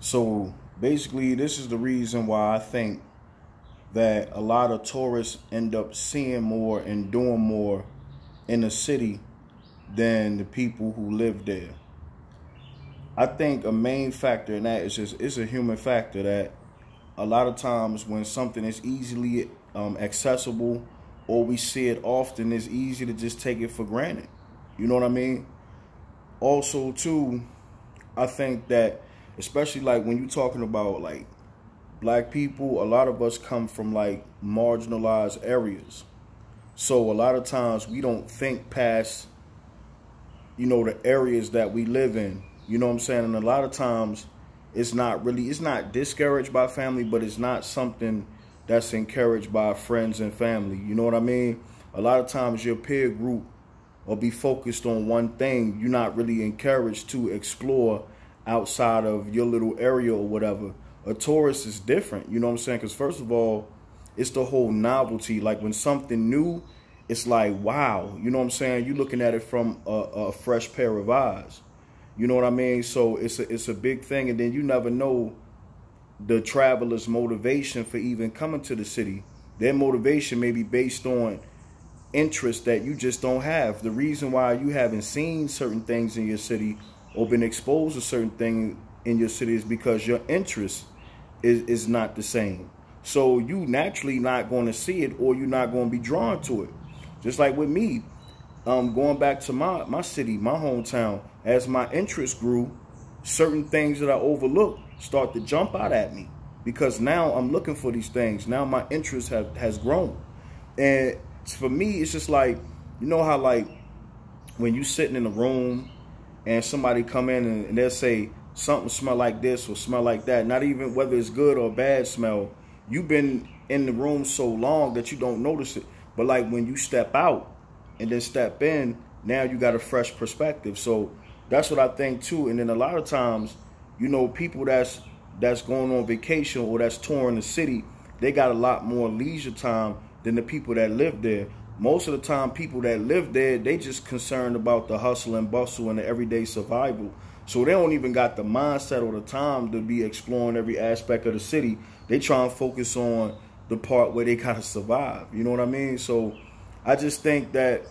So basically, this is the reason why I think that a lot of tourists end up seeing more and doing more in the city than the people who live there. I think a main factor in that is just it's a human factor that a lot of times when something is easily accessible or we see it often, it's easy to just take it for granted. You know what I mean? Also, too, I think that especially like when you're talking about like black people, a lot of us come from like marginalized areas. So a lot of times we don't think past, the areas that we live in. You know what I'm saying? And a lot of times it's not discouraged by family, but it's not something that's encouraged by friends and family. You know what I mean? A lot of times your peer group will be focused on one thing. You're not really encouraged to explore outside of your little area or whatever. A tourist is different, you know what I'm saying? Because first of all, it's the whole novelty. Like when something new, it's like, wow, you know what I'm saying? You're looking at it from a fresh pair of eyes. You know what I mean? So it's a big thing. And then you never know the traveler's motivation for even coming to the city. Their motivation may be based on interest that you just don't have. The reason why you haven't seen certain things in your city or been exposed to certain things in your city is because your interest is not the same. So you naturally not going to see it, or you're not going to be drawn to it. Just like with me, going back to my city, my hometown, as my interest grew, certain things that I overlooked start to jump out at me because now I'm looking for these things. Now my interest has grown. And for me, it's just like, you know how like when you sitting in a room and somebody come in and they'll say something smell like this or smell like that, not even whether it's good or bad smell, you've been in the room so long that you don't notice it. But like when you step out and then step in, now you got a fresh perspective. So that's what I think too. And then a lot of times, people that's going on vacation or that's touring the city, they got a lot more leisure time than the people that live there. Most of the time, people that live there, they just concerned about the hustle and bustle and the everyday survival. So they don't even got the mindset or the time to be exploring every aspect of the city. They try and focus on the part where they gotta survive. You know what I mean? So I just think that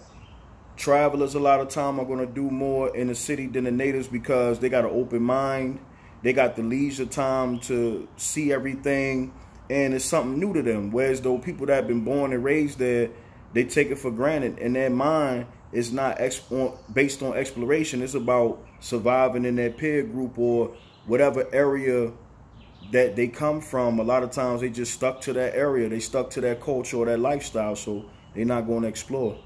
travelers a lot of time are gonna do more in the city than the natives because they got an open mind. They got the leisure time to see everything, and it's something new to them. Whereas though people that have been born and raised there, they take it for granted, and their mind is not based on exploration. It's about surviving in their peer group or whatever area that they come from. A lot of times they just stuck to that area. They stuck to that culture or that lifestyle, so they're not going to explore.